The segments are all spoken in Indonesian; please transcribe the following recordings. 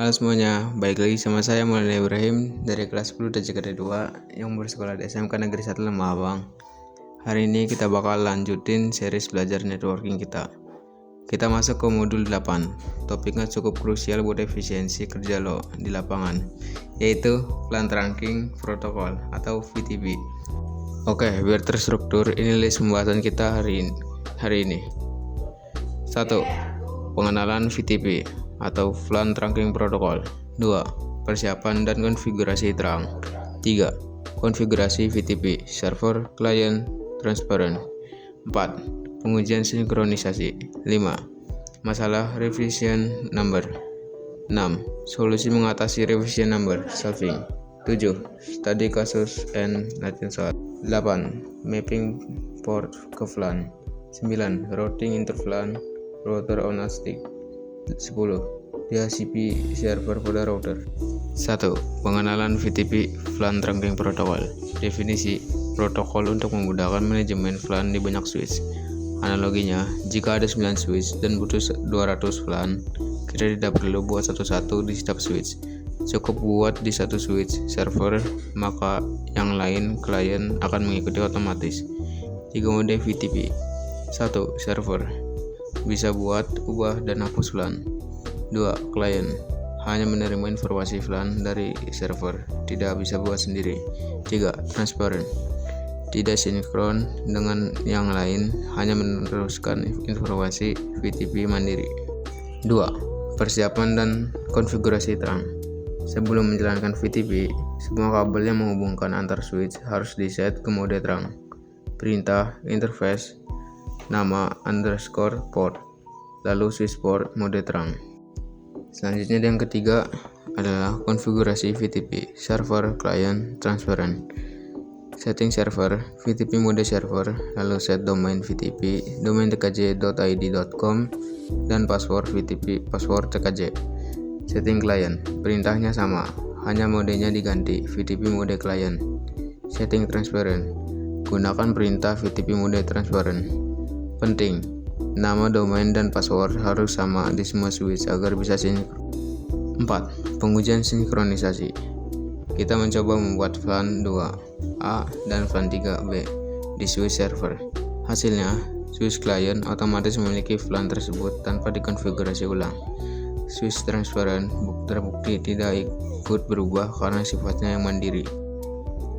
Halo semuanya, balik lagi sama saya Maulana Ibrahim dari kelas 10 DJKD 2 yang bersekolah di SMK Negeri 1 Lembah Abang. Hari ini kita bakal lanjutin series belajar networking kita. Kita masuk ke modul 8. Topiknya cukup krusial buat efisiensi kerja lo di lapangan, yaitu Plant Trunking Protocol atau VTP. Oke, biar terstruktur, ini list pembahasan kita hari ini. 1. Pengenalan VTP atau Plant Trunking Protocol. 2. Persiapan dan konfigurasi terang. 3. Konfigurasi VTP, server, client, transparent. 4. Pengujian sinkronisasi. 5. Masalah revision number. 6. Solusi mengatasi revision number, solving. 7. Studi kasus and latihan soal. 8. Mapping port ke VLAN. 9. Routing interVLAN, router on a stick. 10. DHCP server pada router. 1. Pengenalan VTP Plant Trunking Protocol. Definisi: protokol untuk memudahkan manajemen VLAN di banyak switch. Analoginya, jika ada 9 switch dan butuh 200 VLAN, kita tidak perlu buat satu-satu di setiap switch. Cukup buat di satu switch server, maka yang lain klien akan mengikuti otomatis. 3 mode VTP. 1. Server, bisa buat, ubah, dan hapus VLAN. 2. Client, hanya menerima informasi VLAN dari server, tidak bisa buat sendiri. 3. Transparent, tidak sinkron dengan yang lain, hanya meneruskan informasi VTP mandiri. 2. Persiapan dan konfigurasi terang. Sebelum menjalankan VTP, semua kabel yang menghubungkan antar switch harus diset ke mode terang. Perintah, interface, nama underscore port, lalu switch port mode terang. Selanjutnya yang ketiga adalah konfigurasi VTP, server, client, transparent. Setting server, VTP mode server, lalu set domain VTP, domain tkj.id.com, dan password VTP, password tkj. Setting client, perintahnya sama, hanya modenya diganti, VTP mode client. Setting transparent, gunakan perintah VTP mode transparent. Penting, nama domain dan password harus sama di semua switch agar bisa sinkron. 4. Pengujian sinkronisasi. Kita mencoba membuat VLAN 2A dan VLAN 3B di switch server. Hasilnya, switch client otomatis memiliki VLAN tersebut tanpa dikonfigurasi ulang. Switch transparent terbukti tidak ikut berubah karena sifatnya yang mandiri.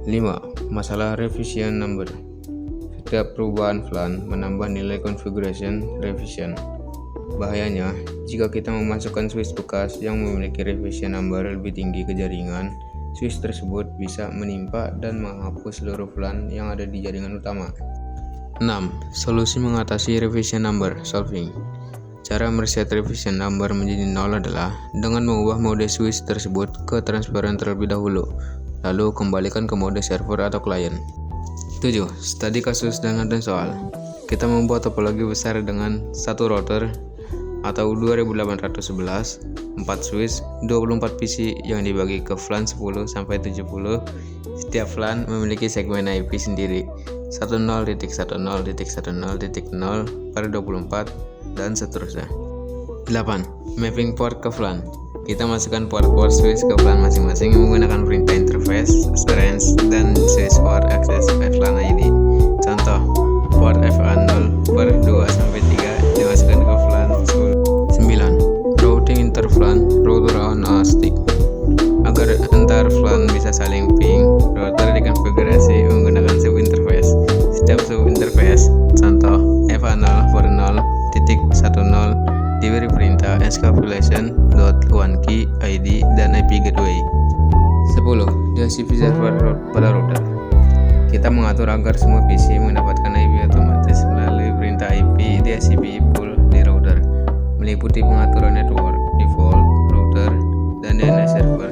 5. Masalah revision number. Setiap perubahan VLAN menambah nilai configuration revision. Bahayanya, jika kita memasukkan switch bekas yang memiliki revision number lebih tinggi ke jaringan, switch tersebut bisa menimpa dan menghapus seluruh VLAN yang ada di jaringan utama. 6. Solusi mengatasi revision number, solving. Cara mereset revision number menjadi 0 adalah dengan mengubah mode switch tersebut ke transparent terlebih dahulu, lalu kembalikan ke mode server atau client. 7. Studi kasus dan latihan soal. Kita membuat topologi besar dengan satu router atau 2811, 4 switch, 24 PC yang dibagi ke VLAN 10 sampai 70. Setiap VLAN memiliki segmen IP sendiri, 10.10.0.0.0/24 dan seterusnya. 8. Mapping port ke VLAN. Kita masukkan port switch ke VLAN masing-masing menggunakan perintah interface, range, dan switch port access VLAN ID. Contoh, port FA0/2-3 dimasukkan ke VLAN 10. 9. Routing interVLAN, router on a stick. Agar antar VLAN bisa saling ping, router dikonfigurasi menggunakan subinterface. Setiap subinterface, contoh FA0/0.10, diberi perintah encapsulation.1key ID dan IP gateway. 10. DHCP server pada router. Kita mengatur agar semua PC mendapatkan IP otomatis melalui perintah IP DHCP pool di router, meliputi pengaturan network, default, router, dan DNS server.